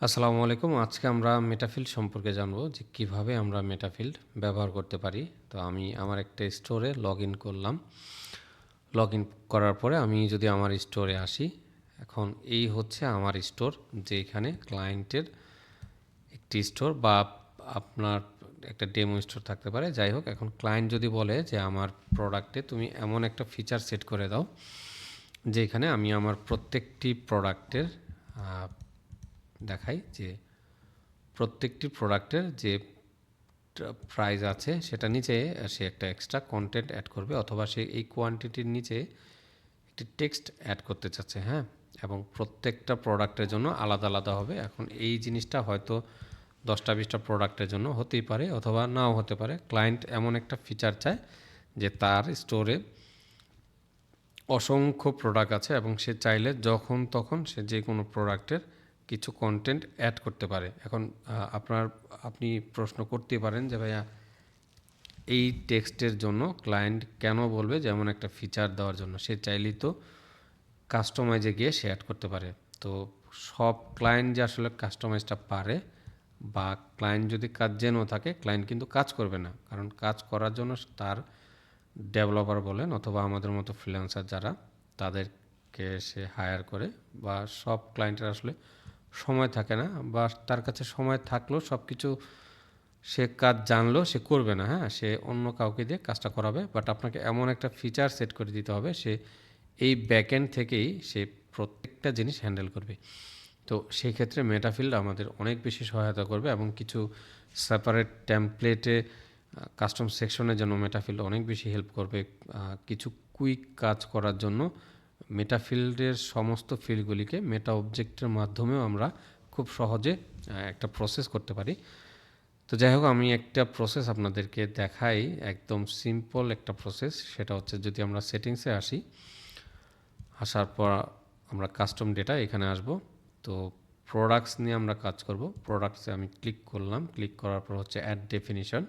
আসসালামু আলাইকুম। আজকে আমরা মেটাফিল্ড সম্পর্কে জানবো যে কিভাবে আমরা মেটাফিল্ড ব্যবহার করতে পারি। তো আমি আমার একটা স্টোরে লগইন করলাম। লগইন করার পরে আমি যদি আমার স্টোরে আসি, এখন এই হচ্ছে আমার স্টোর, যেখানে ক্লায়েন্টের একটি স্টোর বা আপনার একটা ডেমো স্টোর থাকতে পারে। যাই হোক, এখন ক্লায়েন্ট যদি বলে যে আমার প্রোডাক্টে তুমি এমন একটা ফিচার সেট করে দাও যেখানে আমি আমার প্রত্যেকটি প্রোডাক্টের দেখাই যে প্রত্যেকটি প্রোডাক্টের যে প্রাইস আছে সেটা নিচে সে একটা এক্সট্রা কন্টেন্ট অ্যাড করবে, অথবা সে এই কোয়ান্টিটির নিচে একটি টেক্সট অ্যাড করতে চাচ্ছে। হ্যাঁ, এবং প্রত্যেকটা প্রোডাক্টের জন্য আলাদা আলাদা হবে। এখন এই জিনিসটা হয়তো 10টা-20টা প্রোডাক্টের জন্য হতেই পারে, অথবা নাও হতে পারে। ক্লায়েন্ট এমন একটা ফিচার চায় যে তার স্টোরে অসংখ্য প্রোডাক্ট আছে এবং সে চাইলে যখন তখন সে যে কোনো প্রোডাক্টের কিছু কন্টেন্ট অ্যাড করতে পারে। এখন আপনি প্রশ্ন করতে পারেন যে ভাইয়া, এই টেক্সটের জন্য ক্লায়েন্ট কেন বলবে যে এমন একটা ফিচার দেওয়ার জন্য? সে চাইলেই তো কাস্টমাইজে গিয়ে সে অ্যাড করতে পারে। তো সব ক্লায়েন্ট যে আসলে কাস্টমাইজটা পারে, বা ক্লায়েন্ট যদি কাজ জেনেও থাকে, ক্লায়েন্ট কিন্তু কাজ করবে না। কারণ কাজ করার জন্য তার ডেভেলপার বলেন অথবা আমাদের মতো ফ্রিল্যান্সার যারা, তাদেরকে সে হায়ার করে। বা সব ক্লায়েন্টের আসলে সময় থাকে না, বা তার কাছে সময় থাকলেও সব কিছু সে কাজ জানলেও সে করবে না। হ্যাঁ, সে অন্য কাউকে দিয়ে কাজটা করাবে। বাট আপনাকে এমন একটা ফিচার সেট করে দিতে হবে সে এই ব্যাকএন্ড থেকেই সে প্রত্যেকটা জিনিস হ্যান্ডেল করবে। তো সেই ক্ষেত্রে মেটাফিল্ড আমাদের অনেক বেশি সহায়তা করবে, এবং কিছু সেপারেট টেমপ্লেটে কাস্টম সেকশনের জন্য মেটাফিল্ড অনেক বেশি হেল্প করবে। কিছু কুইক কাজ করার জন্য মেটাফিল্ডের সমস্ত ফিল্ডগুলিকে মেটা অবজেক্টের মাধ্যমেও আমরা খুব সহজে একটা প্রসেস করতে পারি। তো যাই হোক, আমি একটা প্রসেস আপনাদেরকে দেখাই, একদম সিম্পল একটা প্রসেস। সেটা হচ্ছে, যদি আমরা সেটিংসে আসি, আসার পর আমরা কাস্টম ডেটা এখানে আসব। তো প্রোডাক্টস নিয়ে আমরা কাজ করব। প্রোডাক্টসে আমি ক্লিক করলাম। ক্লিক করার পর হচ্ছে অ্যাড ডেফিনিশন,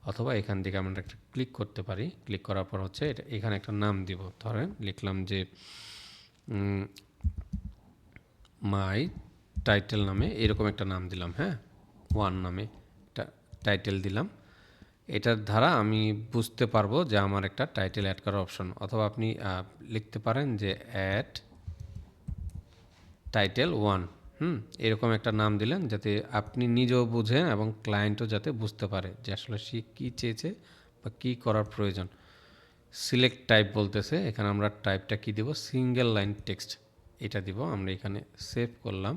অথবা এখান থেকে আমরা একটা ক্লিক করতে পারি। ক্লিক করার পর হচ্ছে এখানে একটা নাম দিব। ধরেন লিখলাম যে মাই টাইটেল নামে, এরকম একটা নাম দিলাম। হ্যাঁ, ওয়ান নামে টাইটেল দিলাম। এটার দ্বারা আমি বুঝতে পারবো যে আমার একটা টাইটেল অ্যাড করার অপশন। অথবা আপনি লিখতে পারেন যে অ্যাড টাইটেল ওয়ান। এরকম একটা নাম দিলেন, যাতে আপনি নিজেও বুঝেন এবং ক্লায়েন্টও যাতে বুঝতে পারে যে আসলে সে কী চেয়েছে বা কী করার প্রয়োজন। সিলেক্ট টাইপ বলতেছে, এখানে আমরা টাইপটা কী দিব? সিঙ্গেল লাইন টেক্সট, এটা দিব আমরা। এখানে সেভ করলাম।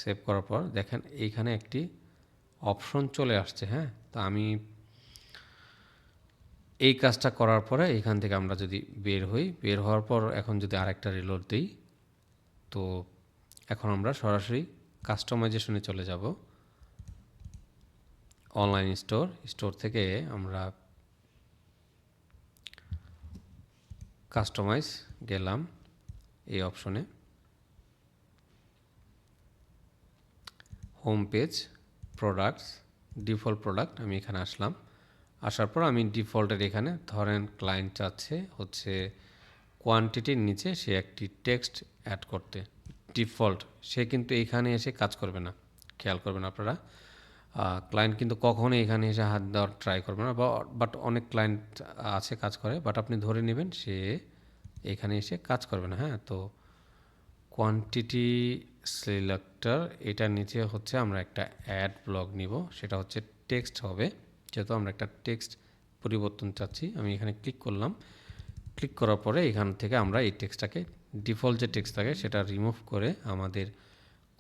সেভ করার পর দেখেন এইখানে একটি অপশন চলে আসছে। হ্যাঁ, তো আমি এই কাজটা করার পরে এখান থেকে আমরা যদি বের হই, বের হওয়ার পর এখন যদি আরেকটা রিলোড দিই, তো এখন আমরা সরাসরি কাস্টমাইজেশনে চলে যাব। অনলাইন স্টোর থেকে আমরা কাস্টমাইজ গেলাম এই অপশনে। Home page, products, default product, আমি এখানে আসলাম। আসার পর আমি ডিফল্টের এখানে ধরেন ক্লায়েন্ট চাচ্ছে হচ্ছে কোয়ান্টিটির নিচে সে একটি টেক্সট অ্যাড করতে। ডিফল্ট সে কিন্তু এখানে এসে কাজ করবে না, খেয়াল করবেন আপনারা। ক্লায়েন্ট কিন্তু কখনো এখানে এসে হাত দেওয়ার ট্রাই করবে না। বাট অনেক ক্লায়েন্ট আছে কাজ করে, বাট আপনি ধরে নেবেন সে এখানে এসে কাজ করবে না। হ্যাঁ, তো কোয়ান্টিটি সিলেক্টর, এটার নিচে হচ্ছে আমরা একটা অ্যাড ব্লক নিব। সেটা হচ্ছে টেক্সট হবে, যেহেতু আমরা একটা টেক্সট পরিবর্তন চাচ্ছি। আমি এখানে ক্লিক করলাম। ক্লিক করার পরে এখান থেকে আমরা এই টেক্সটটাকে, ডিফল্ট যে টেক্সট থাকে সেটা রিমুভ করে আমাদের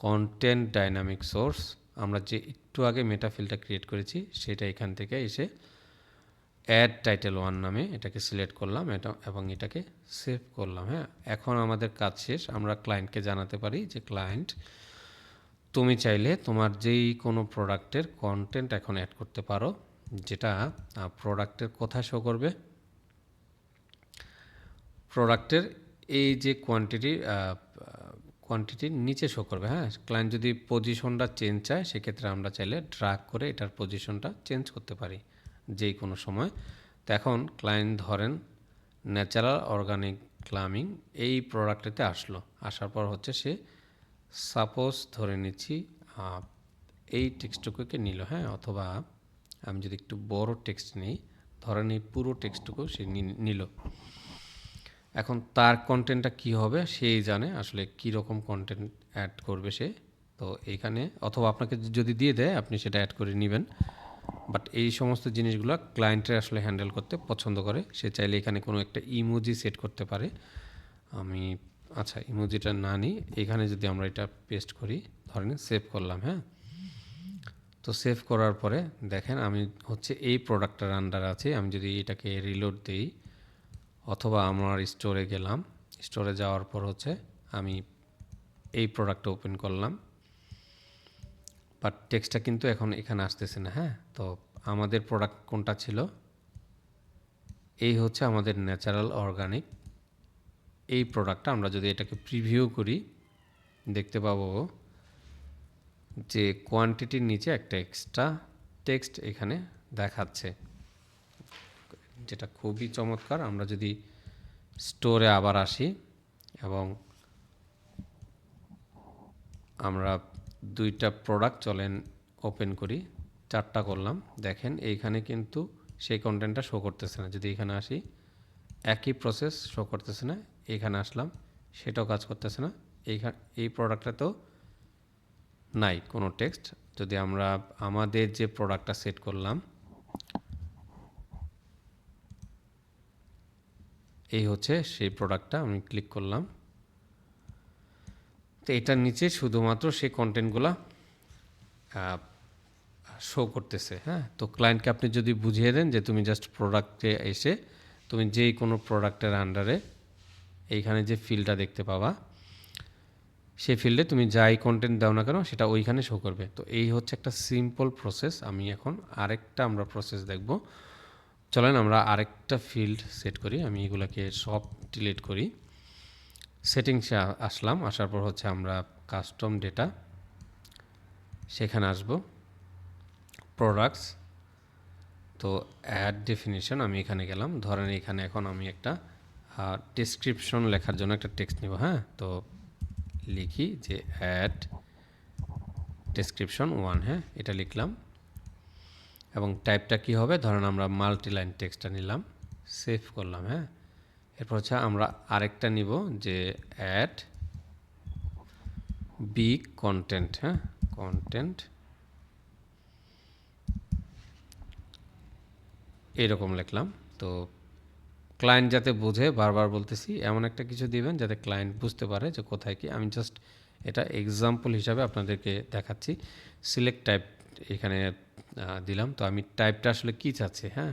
কন্টেন্ট ডাইনামিক সোর্স, আমরা যে একটু আগে মেটাফিল্ডটা ক্রিয়েট করেছি, সেটা এখান থেকে এসে অ্যাড টাইটেল ওয়ান নামে এটাকে সিলেক্ট করলাম, এটা এবং এটাকে সেভ করলাম। হ্যাঁ, এখন আমাদের কাজ শেষ। আমরা ক্লায়েন্টকে জানাতে পারি যে ক্লায়েন্ট, তুমি চাইলে তোমার যেই কোনো প্রোডাক্টের কন্টেন্ট এখন অ্যাড করতে পারো, যেটা প্রোডাক্টের কোথায় শো করবে? প্রোডাক্টের এই যে কোয়ান্টিটির নিচে শো করবে। হ্যাঁ, ক্লায়েন্ট যদি পজিশনটা চেঞ্জ চায়, সেক্ষেত্রে আমরা চাইলে ড্র্যাগ করে এটার পজিশনটা চেঞ্জ করতে পারি যেই কোনো সময়। তো এখন ক্লায়েন্ট ধরেন ন্যাচারাল অর্গানিক গ্লামিং এই প্রোডাক্টটিতে আসলো। আসার পর হচ্ছে সে সাপোজ ধরে নিচ্ছি এই টেক্সটটুকুকে নিল, হ্যাঁ, অথবা আমি যদি একটু বড় টেক্সট নিই, ধরেন এই পুরো টেক্সটটুকু সে নিল। এখন তার কন্টেন্টটা কি হবে সেই জানে আসলে কী রকম কন্টেন্ট অ্যাড করবে সে। তো এইখানে অথবা আপনাকে যদি দিয়ে দেয় আপনি সেটা অ্যাড করে নেবেন, বাট এই সমস্ত জিনিসগুলো ক্লায়েন্টের আসলে হ্যান্ডেল করতে পছন্দ করে। সে চাইলে এখানে কোনো একটা ইমোজি সেট করতে পারে। আমি আচ্ছা ইমোজিটা না নিই, এখানে যদি আমরা এটা পেস্ট করি, ধরেন সেভ করলাম, হ্যাঁ। তো সেভ করার পরে দেখেন আমি হচ্ছে এই প্রোডাক্টটার আন্ডার আছে। আমি যদি এটাকে রিলোড দিই অথবা আমার স্টোরে গেলাম, স্টোরে যাওয়ার পর হচ্ছে আমি এই প্রোডাক্টটা ওপেন করলাম, বাট টেক্সটটা কিন্তু এখন এখানে আসতেছে না, হ্যাঁ। তো আমাদের প্রোডাক্ট কোনটা ছিল, এই হচ্ছে আমাদের ন্যাচারাল অর্গানিক এই প্রোডাক্টটা। আমরা যদি এটাকে প্রিভিউ করি দেখতে পাবো যে কোয়ান্টিটির নিচে একটা এক্সট্রা টেক্সট এখানে দেখাচ্ছে, যেটা খুবই চমৎকার। আমরা যদি স্টোরে আবার আসি এবং আমরা দুইটা প্রোডাক্ট চলেন ওপেন করি, চারটা করলাম, দেখেন এইখানে কিন্তু সেই কন্টেন্টটা শো করতেছে না। যদি এখানে আসি একই প্রসেস শো করতেছে না, এখানে আসলাম সেটাও কাজ করতেছে না, এই প্রোডাক্টটাতেও নাই কোনো টেক্সট। যদি আমরা আমাদের যে প্রোডাক্টটা সেট করলাম, এই হচ্ছে সেই প্রোডাক্টটা, আমি ক্লিক করলাম, তো এটার নিচে শুধুমাত্র সেই কন্টেন্টগুলো শো করতেছে, হ্যাঁ। তো ক্লায়েন্টকে আপনি যদি বুঝিয়ে দেন যে তুমি জাস্ট প্রোডাক্টে এসে তুমি যেই কোনো প্রোডাক্টের আন্ডারে এইখানে যে ফিল্ডটা দেখতে পাবা, সেই ফিল্ডে তুমি যাই কন্টেন্ট দাও না কেন সেটা ওইখানে শো করবে। তো এই হচ্ছে একটা সিম্পল প্রসেস। আমি এখন আরেকটা আমরা প্রসেস দেখব। চলেন আমরা আরেকটা ফিল্ড সেট করি। আমি এগুলোকে সব ডিলিট করি। সেটিংসে আসলাম, আসার পর হচ্ছে আমরা কাস্টম ডেটা, সেখানে আসব প্রোডাক্টস, তো অ্যাড ডেফিনিশন আমি এখানে গেলাম। ধরেন এখানে এখন আমি একটা ডেসক্রিপশন লেখার জন্য একটা টেক্সট নিব, হ্যাঁ। তো লিখি যে অ্যাড ডেসক্রিপশন 1, হ্যাঁ, এটা লিখলাম এবং টাইপটা কি হবে, ধরেন আমরা মাল্টি লাইন টেক্সটটা নিলাম, সেভ করলাম, হ্যাঁ। এরপর হচ্ছে আমরা আরেকটা নিব যে অ্যাড বিগ কন্টেন্ট, হ্যাঁ, কন্টেন্ট এইরকম লিখলাম। তো ক্লায়েন্ট যাতে বোঝে, বারবার বলতেছি এমন একটা কিছু দিবেন যাতে ক্লায়েন্ট বুঝতে পারে যে কোথায় কি। আমি জাস্ট এটা এক্সাম্পল হিসাবে আপনাদেরকে দেখাচ্ছি। সিলেক্ট টাইপ এখানে দিলাম। তো আমি টাইপটা আসলে কি চাচ্ছি, হ্যাঁ,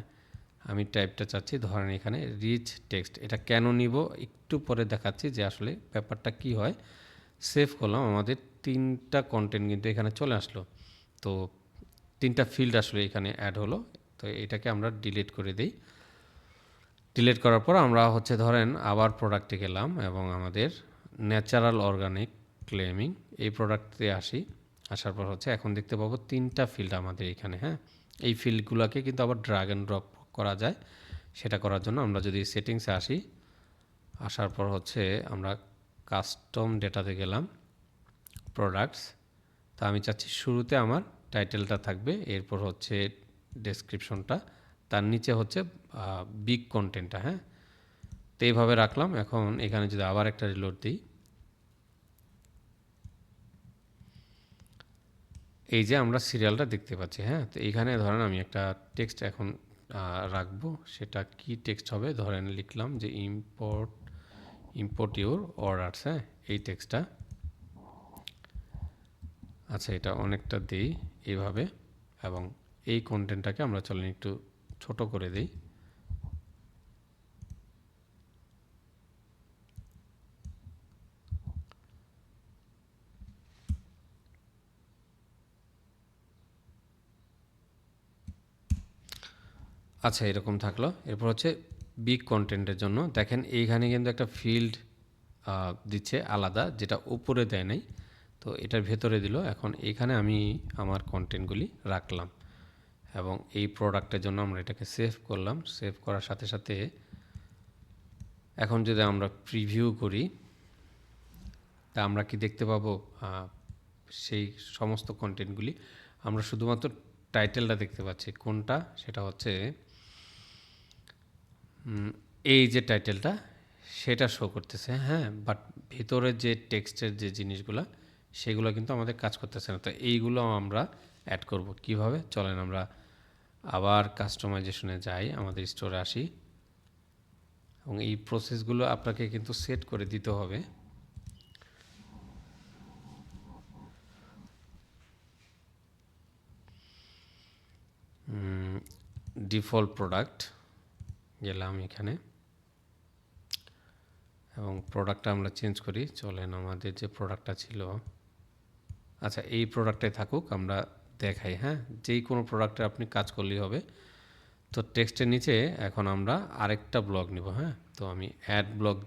আমি টাইপটা চাচ্ছি ধরেন এখানে রিচ টেক্সট। এটা কেন নিব একটু পরে দেখাচ্ছি যে আসলে ব্যাপারটা কি হয়। সেভ করলাম, আমাদের তিনটা কন্টেন্ট কিন্তু এখানে চলে আসলো। তো তিনটা ফিল্ড আসলে এখানে অ্যাড হলো। তো এটাকে আমরা ডিলিট করে দিই। ডিলিট করার পর আমরা হচ্ছে ধরেন আবার প্রোডাক্টে গেলাম এবং আমাদের ন্যাচারাল অর্গানিক ক্লেমিং এই প্রোডাক্টে আসি। আসার পর হচ্ছে এখন দেখতে পাবো তিনটা ফিল্ড আমাদের এখানে, হ্যাঁ। এই ফিল্ডগুলোকে কিন্তু আবার ড্র্যাগ অ্যান্ড ড্রপ করা যায়। সেটা করার জন্য আমরা যদি সেটিংসে আসি, আসার পর হচ্ছে আমরা কাস্টম ডেটাতে গেলাম, প্রোডাক্টস। তা আমি চাচ্ছি শুরুতে আমার টাইটেলটা থাকবে, এরপর হচ্ছে ডেসক্রিপশনটা, তার নিচে হচ্ছে বিগ কন্টেন্টটা, হ্যাঁ। তো এইভাবে রাখলাম। এখন এখানে যদি আবার একটা রিলোড দিই, এই যে আমরা সিরিয়ালটা দেখতে পাচ্ছি, হ্যাঁ। তো এইখানে ধরেন আমি একটা টেক্সট এখন রাখবো, সেটা কি টেক্সট হবে, ধরেন লিখলাম যে ইম্পোর্ট ইউর অর্ডারস, হ্যাঁ, এই টেক্সটটা। আচ্ছা এটা অনেকটা দিই এইভাবে, এবং এই কন্টেন্টটাকে আমরা চলেন একটু ছোট করে দিই। আচ্ছা এরকম থাকলো। এরপর হচ্ছে বিগ কন্টেন্টের জন্য দেখেন এইখানে কিন্তু একটা ফিল্ড দিচ্ছে আলাদা, যেটা উপরে দেয় নাই, তো এটার ভেতরে দিল। এখন এখানে আমি আমার কন্টেন্টগুলি রাখলাম এবং এই প্রোডাক্টের জন্য আমরা এটাকে সেভ করলাম। সেভ করার সাথে সাথে এখন যদি আমরা প্রিভিউ করি, তা আমরা কি দেখতে পাবো সেই সমস্ত কন্টেন্টগুলি? আমরা শুধুমাত্র টাইটেলটা দেখতে পাচ্ছি। কোনটা? সেটা হচ্ছে এই যে টাইটেলটা, সেটা শো করতেছে, হ্যাঁ, বাট ভিতরে যে টেক্সটের যে জিনিসগুলা, সেগুলো কিন্তু আমাদের কাজ করতেছে না। তো এইগুলো আমরা অ্যাড করব কিভাবে? চলেন আমরা আবার কাস্টমাইজেশনে যাই, আমাদের স্টোরে আসি, এবং এই প্রসেসগুলো আপনাকে কিন্তু সেট করে দিতে হবে। ডিফল্ট প্রোডাক্ট গেলাম এখানে, এবং প্রোডাক্টটা আমরা চেঞ্জ করি। চলেন আমাদের যে প্রোডাক্টটা ছিল, আচ্ছা এই প্রোডাক্টটাই থাকুক, আমরা দেখাই, হ্যাঁ, যেই কোনো প্রোডাক্টে আপনি কাজ করলেই হবে। তো টেক্সটের নিচে এখন আমরা আরেকটা ব্লক নিব, হ্যাঁ, তো আমি অ্যাড ব্লক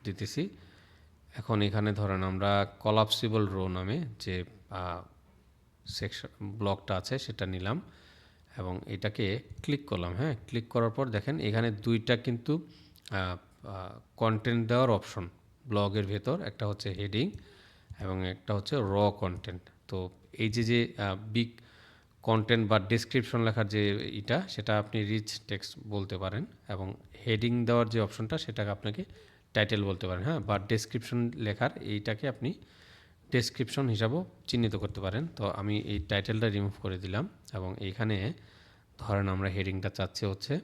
দিতেছি। এখন এখানে ধরেন আমরা কলাপসিবল রো নামে যে সেকশন ব্লকটা আছে সেটা নিলাম এবং এটাকে ক্লিক করলাম, হ্যাঁ, ক্লিক করার পর দেখেন এখানে দুইটা কিন্তু কন্টেন্ট দেওয়ার অপশন ব্লগের ভেতর, একটা হচ্ছে হেডিং এবং একটা হচ্ছে র কন্টেন্ট। তো এই যে বিগ কন্টেন্ট বা ডেসক্রিপশন লেখার যে এটা, সেটা আপনি রিচ টেক্সট বলতে পারেন, এবং হেডিং দেওয়ার যে অপশনটা সেটাকে আপনাকে টাইটেল বলতে পারেন, হ্যাঁ, বা ডেসক্রিপশন লেখার এইটাকে আপনি ডেসক্রিপশন হিসাবেও চিহ্নিত করতে পারেন। তো আমি এই টাইটেলটা রিমুভ করে দিলাম এবং এইখানে ধরেন আমরা হেডিংটা চাচ্ছি হচ্ছে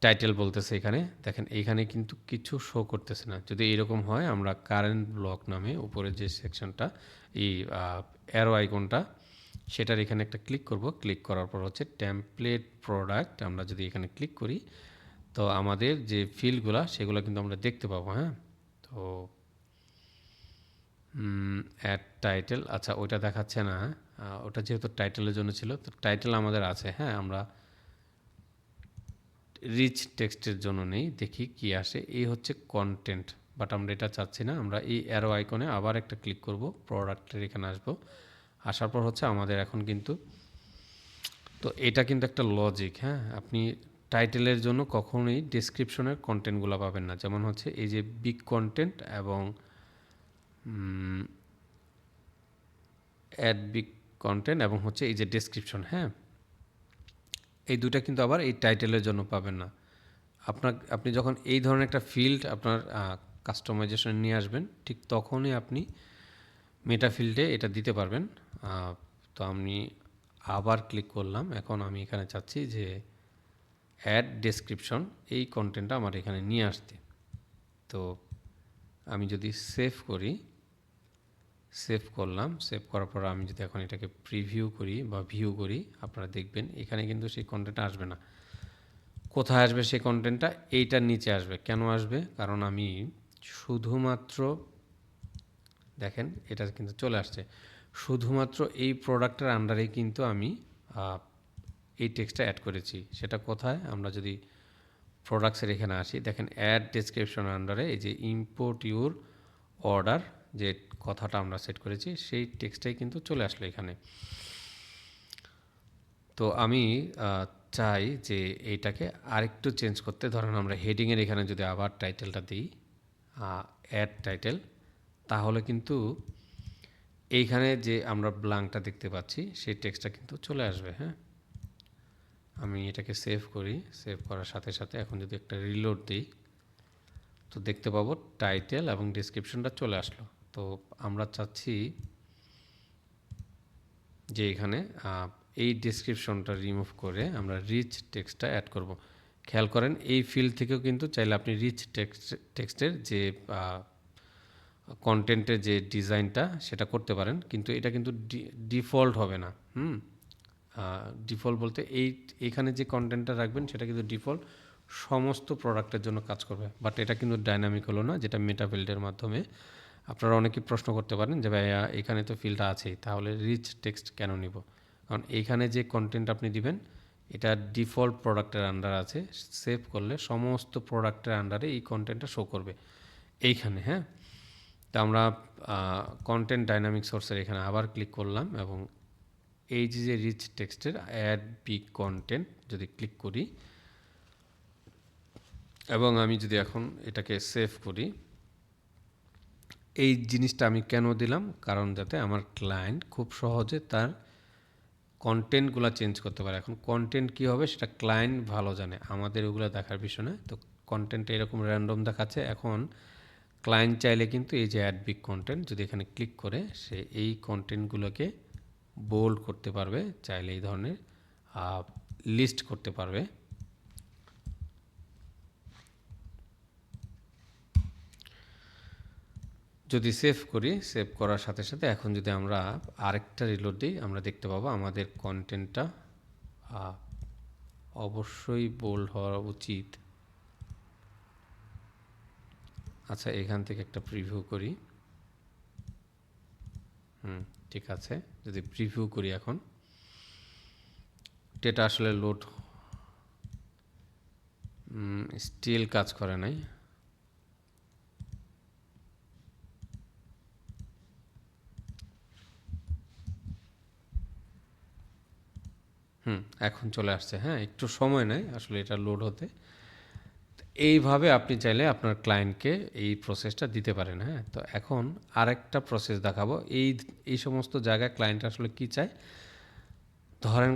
টাইটেল বলতেছে, এখানে দেখেন এইখানে কিন্তু কিছু শো করতেছে না। যদি এরকম হয়, আমরা কারেন্ট ব্লক নামে উপরে যে সেকশনটা, এই অ্যারো আইকনটা, সেটার এখানে একটা ক্লিক করব। ক্লিক করার পর হচ্ছে টেমপ্লেট প্রোডাক্ট, আমরা যদি এখানে ক্লিক করি তো আমাদের যে ফিল্ডগুলো সেগুলো কিন্তু আমরা দেখতে পাবো, হ্যাঁ। তো অ্যাড টাইটেল, আচ্ছা ওইটা দেখাচ্ছে না, ওটা যেহেতু টাইটেলের জন্য ছিল, তো টাইটেল আমাদের আছে, হ্যাঁ, আমরা রিচ টেক্সটের জন্য নেই, দেখি কি আসে। এই হচ্ছে কন্টেন্ট, বাট আমরা এটা চাচ্ছি না। আমরা এই অ্যারো আইকনে আবার একটা ক্লিক করব, প্রোডাক্টের এখানে আসবো, আসার পর হচ্ছে আমাদের এখন কিন্তু, তো এটা কিন্তু একটা লজিক, হ্যাঁ, আপনি টাইটেলের জন্য কখনোই ডেসক্রিপশনের কন্টেন্টগুলো পাবেন না। যেমন হচ্ছে এই যে বিগ কন্টেন্ট এবং অ্যাড বিগ কন্টেন্ট এবং হচ্ছে এই যে ডেসক্রিপশন, হ্যাঁ, এই দুইটা কিন্তু আবার এই টাইটেলের জন্য পাবেন না। আপনি যখন এই ধরনের একটা ফিল্ড আপনার কাস্টমাইজেশন নিয়ে আসবেন, ঠিক তখনই আপনি মেটা ফিল্ডে এটা দিতে পারবেন। তো আমি আবার ক্লিক করলাম, এখন আমি এখানে চাচ্ছি যে অ্যাড ডেসক্রিপশন, এই কন্টেন্টটা আমার এখানে নিয়ে আসতে। তো আমি যদি সেভ করি, সেভ করলাম, সেভ করার পর আমি যদি এখন এটাকে প্রিভিউ করি বা ভিউ করি, আপনারা দেখবেন এখানে কিন্তু সেই কন্টেন্টটা আসবে না। কোথায় আসবে সেই কন্টেন্টটা? এইটার নিচে আসবে। কেন আসবে? কারণ আমি শুধুমাত্র, দেখেন এটা কিন্তু চলে আসছে, শুধুমাত্র এই প্রোডাক্টের আন্ডারে কিন্তু আমি এই টেক্সটটা অ্যাড করেছি। সেটা কোথায়? আমরা যদি প্রোডাক্টসের এখানে আসি, দেখেন অ্যাড ডেসক্রিপশন আন্ডারে এই যে ইম্পোর্ট ইউর অর্ডার যে কথাটা আমরা সেট করেছি, সেই টেক্সটটাই কিন্তু চলে আসলো এখানে। তো আমি চাই যে এইটাকে আরেকটু চেঞ্জ করতে। ধরেন আমরা হেডিংয়ের এখানে যদি আবার টাইটেলটা দিই, অ্যাড টাইটেল, তাহলে কিন্তু এইখানে যে আমরা ব্ল্যাঙ্কটা দেখতে পাচ্ছি সেই টেক্সটটা কিন্তু চলে আসবে, হ্যাঁ। আমি এটাকে সেভ করি, সেভ করার সাথে সাথে এখন যদি একটা রিলোড দিই, তো দেখতে পাবো টাইটেল এবং ডেসক্রিপশনটা চলে আসলো। তো আমরা চাচ্ছি যে এখানে এই ডেসক্রিপশনটা রিমুভ করে আমরা রিচ টেক্সটটা অ্যাড করব। খেয়াল করেন এই ফিল্ড থেকেও কিন্তু চাইলে আপনি রিচ টেক্সটের যে কন্টেন্টের যে ডিজাইনটা সেটা করতে পারেন, কিন্তু এটা কিন্তু ডিফল্ট হবে না। ডিফল্ট বলতে এইখানে যে কন্টেন্টটা রাখবেন সেটা কিন্তু ডিফল্ট সমস্ত প্রোডাক্টের জন্য কাজ করবে, বাট এটা কিন্তু ডাইনামিক হলো না, যেটা মেটা ফিল্ডের মাধ্যমে। আপনারা অনেকেই প্রশ্ন করতে পারেন যে ভাইয়া এখানে তো ফিল্ডটা আছেই, তাহলে রিচ টেক্সট কেন নিব? কারণ এইখানে যে কন্টেন্ট আপনি দিবেন এটা ডিফল্ট প্রোডাক্টের আন্ডার আছে, সেভ করলে সমস্ত প্রোডাক্টের আন্ডারে এই কন্টেন্টটা শো করবে এইখানে, হ্যাঁ। তা আমরা কন্টেন্ট ডাইনামিক সোর্সের এখানে আবার ক্লিক করলাম এবং এই যে রিচ টেক্সটের অ্যাড বিগ কন্টেন্ট যদি ক্লিক করি এবং আমি যদি এখন এটাকে সেভ করি, এই জিনিসটা আমি কেন দিলাম, কারণ যাতে আমার ক্লায়েন্ট খুব সহজে তার কন্টেন্টগুলো চেঞ্জ করতে পারে। এখন কন্টেন্ট কী হবে সেটা ক্লায়েন্ট ভালো জানে, আমাদের ওগুলো দেখার বিষয় না। তো কন্টেন্ট এরকম র্যান্ডম দেখাচ্ছে। এখন ক্লায়েন্ট চাইলে কিন্তু এই যে অ্যাড বিগ কন্টেন্ট, যদি এখানে ক্লিক করে সে এই কন্টেন্টগুলোকে বোল্ড করতে পারবে, চাইলে এই ধরনের লিস্ট করতে পারবে। যদি সেভ করি, সেভ করার সাথে সাথে এখন যদি আমরা আরেকটা রিলোড দিই, আমরা দেখতে পাবো আমাদের কন্টেন্টটা অবশ্যই বোল্ড হওয়া উচিত। আচ্ছা, এখান থেকে একটা প্রিভিউ করি। ঠিক আছে, যদি প্রিভিউ করি এখন, ডেটা আসলে লোড স্টিল কাজ করে নাই। এখন চলে আসছে। হ্যাঁ, একটু সময় নেয় আসলে এটা লোড হতে। এইভাবে আপনি চাইলে আপনার ক্লায়েন্টকে এই প্রসেসটা দিতে পারেন। হ্যাঁ, তো এখন আরেকটা প্রসেস দেখাবো। এই সমস্ত জায়গায় ক্লায়েন্ট আসলে কি চায়। ধরেন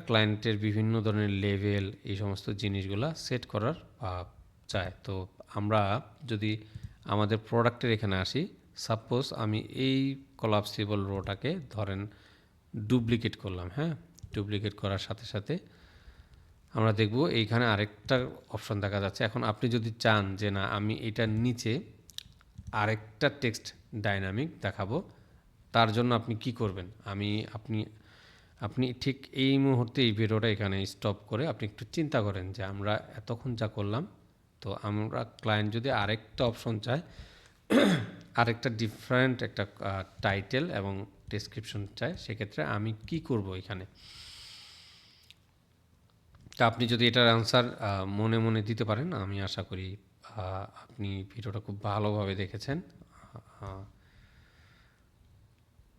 ক্লায়েন্টের বিভিন্ন ধরনের লেভেল, এই সমস্ত জিনিসগুলা সেট করার চায়। তো আমরা যদি আমাদের প্রোডাক্টের এখানে আসি, সাপোজ আমি এই কলাপসিবল রোটাকে ধরেন ডুপ্লিকেট করলাম। হ্যাঁ, ডুপ্লিকেট করার সাথে সাথে আমরা দেখব এইখানে আরেকটা অপশন দেখা যাচ্ছে। এখন আপনি যদি চান যে না, আমি এটার নিচে আরেকটা টেক্সট ডাইনামিক দেখাবো, তার জন্য আপনি কি করবেন, আপনি ঠিক এই মুহূর্তে এই ভিডিওটা এখানে স্টপ করে আপনি একটু চিন্তা করেন যে আমরা এতক্ষণ যা করলাম, তো আমরা ক্লায়েন্ট যদি আরেকটা অপশন চায়, আরেকটা ডিফারেন্ট একটা টাইটেল এবং ডেসক্রিপশন চায়, সেক্ষেত্রে আমি কি করব এখানে। তা আপনি যদি এটার আনসার মনে মনে দিতে পারেন, আমি আশা করি আপনি ভিডিওটা খুব ভালোভাবে দেখেছেন।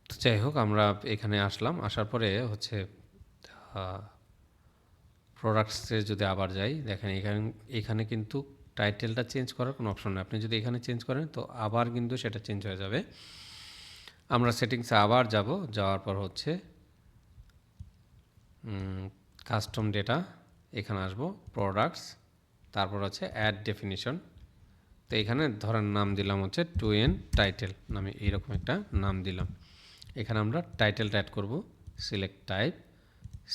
তো যাই হোক, আমরা এখানে আসলাম, আসার পরে হচ্ছে প্রোডাক্টসে যদি আবার যাই, দেখেন এখানে কিন্তু টাইটেলটা চেঞ্জ করার কোনো অপশন নেই। আপনি যদি এখানে চেঞ্জ করেন তো আবার কিন্তু সেটা চেঞ্জ হয়ে যাবে। আমরা সেটিংসে আবার যাব, যাওয়ার পর হচ্ছে কাস্টম ডেটা, এখানে আসবো প্রোডাক্টস, তারপর হচ্ছে অ্যাড ডেফিনিশন। তো এখানে ধরেন নাম দিলাম হচ্ছে টু এন টাইটেল নামে, এইরকম একটা নাম দিলাম। এখানে আমরা টাইটেলটা অ্যাড করব। Select type,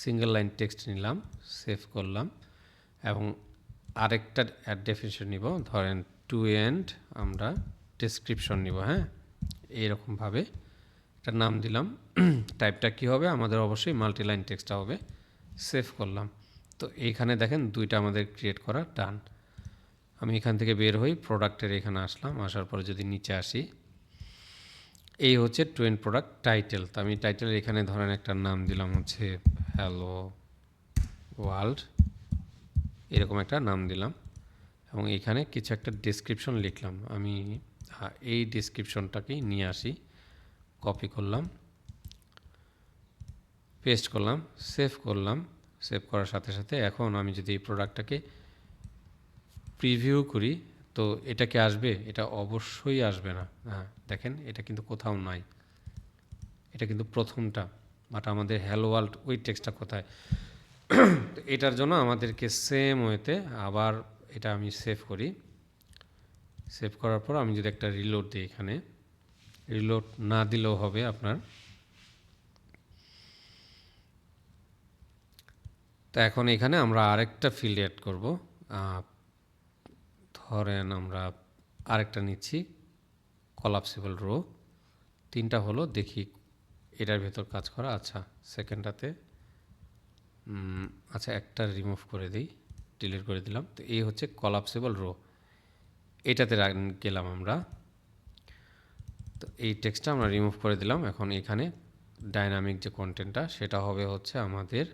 single line text নিলাম, সেভ করলাম, এবং আরেকটা অ্যাড ডেফিনিশন নিব, ধরেন টু এন্ড আমরা ডেসক্রিপশন নিব। হ্যাঁ, এইরকমভাবে একটা নাম দিলাম। টাইপটা কি হবে, আমাদের অবশ্যই মাল্টি লাইন টেক্সটটা হবে। সেভ করলাম। তো এইখানে দেখেন দুইটা আমাদের ক্রিয়েট করা ডান। আমি এখান থেকে বের হই, প্রোডাক্টের এখানে আসলাম, আসার পরে যদি নিচে আসি, এই হচ্ছে টু এন্ড প্রোডাক্ট টাইটেল। তো আমি টাইটেলের এখানে ধরেন একটা নাম দিলাম হচ্ছে হ্যালো ওয়ার্ল্ড, এরকম একটা নাম দিলাম, এবং এখানে কিছু একটা ডেসক্রিপশন লিখলাম। আমি এই ডেসক্রিপশনটাকেই নিয়ে আসি, কপি করলাম, পেস্ট করলাম, সেভ করলাম। সেভ করার সাথে সাথে এখন আমি যদি এই প্রোডাক্টটাকে প্রিভিউ করি, তো এটা কি আসবে? এটা অবশ্যই আসবে না। হ্যাঁ, দেখেন এটা কিন্তু কোথাও নাই, এটা কিন্তু প্রথমটা, বাট আমাদের হ্যালো ওয়ার্ল্ড ওই টেক্সটটা কোথায়? তো এটার জন্য আমাদেরকে সেম ওয়েতে আবার এটা আমি সেভ করি। সেভ করার পর আমি যদি একটা রিলোড দিই, এখানে রিলোড না দিলেও হবে আপনার। তো এখন এখানে আমরা আরেকটা ফিল্ড অ্যাড করব। ধরেন আমরা আরেকটা নিচ্ছি, কলাপসিবল রো, তিনটা হলো, দেখি এটার ভেতর কাজ করা। আচ্ছা, সেকেন্ডটাতে আচ্ছা একটা রিমুভ করে দিই, ডিলিট করে দিলাম। তো এই হচ্ছে কলাপসিবল রো, এটাতে গেলাম আমরা। তো এই টেক্সটটা আমরা রিমুভ করে দিলাম। এখন এখানে ডাইনামিক যে কন্টেন্টটা, সেটা হবে হচ্ছে আমাদের,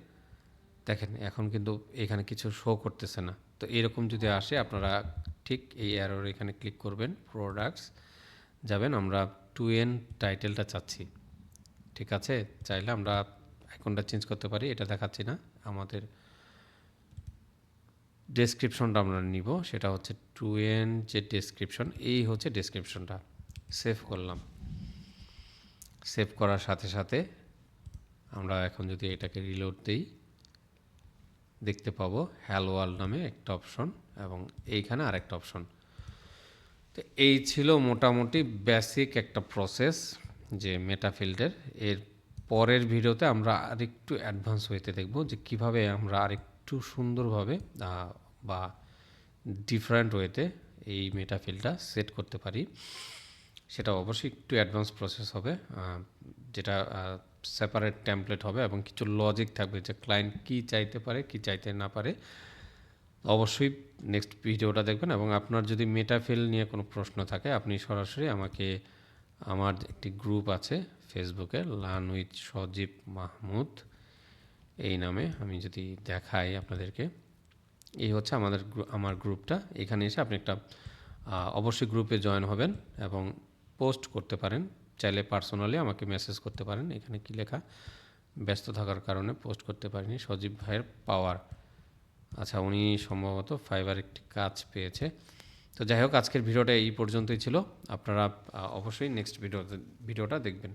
দেখেন এখন কিন্তু এখানে কিছু শো করতেছে না। তো এরকম যদি আসে, আপনারা ঠিক এই অ্যারোর এখানে ক্লিক করবেন, প্রোডাক্টস যাবেন, আমরা টু এন টাইটেলটা চাচ্ছি। ঠিক আছে, চাইলে আমরা আইকনটা চেঞ্জ করতে পারি, এটা দেখাচ্ছি না। আমাদের ডেসক্রিপশনটা আমরা নিব, সেটা হচ্ছে টু এন যে ডেসক্রিপশন, এই হচ্ছে ডেসক্রিপশনটা। সেভ করলাম। সেভ করার সাথে সাথে আমরা এখন যদি এটাকে রিলোড দিই, দেখতে পাবো হ্যালো ওয়ার্ল্ড নামে একটা অপশন এবং এইখানে আরেকটা অপশন। তো এই ছিল মোটামুটি বেসিক একটা প্রসেস যে মেটাফিল্ডের। এর পরের ভিডিওতে আমরা আরেকটু অ্যাডভান্স হইতে দেখব যে কিভাবে আমরা আরেকটু সুন্দরভাবে বা ডিফারেন্ট ওয়েতে এই মেটাফিল্ডটা সেট করতে পারি। সেটা অবশ্যই একটু অ্যাডভান্স প্রসেস হবে, যেটা সেপারেট টেমপ্লেট হবে এবং কিছু লজিক থাকবে যে ক্লায়েন্ট কী চাইতে পারে কী চাইতে না পারে। অবশ্যই নেক্সট ভিডিওটা দেখবেন এবং আপনার যদি মেটাফিল নিয়ে কোনো প্রশ্ন থাকে আপনি সরাসরি আমাকে, আমার একটি গ্রুপ আছে ফেসবুকে, লার্ন উইথ সজীব মাহমুদ এই নামে, আমি যদি দেখাই আপনাদেরকে, এই হচ্ছে আমার গ্রুপটা। এখানে এসে আপনি একটা অবশ্যই গ্রুপে জয়েন হবেন এবং পোস্ট করতে পারেন। চাইলে পার্সোনালি আমাকে মেসেজ করতে পারেন। এখানে কি লেখা, ব্যস্ত থাকার কারণে পোস্ট করতে পারিনি। সজীব ভাইয়ের পাওয়ার, আচ্ছা উনি সম্ভবত ফাইবার একটি কাজ পেয়েছে। তো যাই হোক, আজকের ভিডিওটা এই পর্যন্তই ছিল। আপনারা অবশ্যই নেক্সট ভিডিওটা দেখবেন।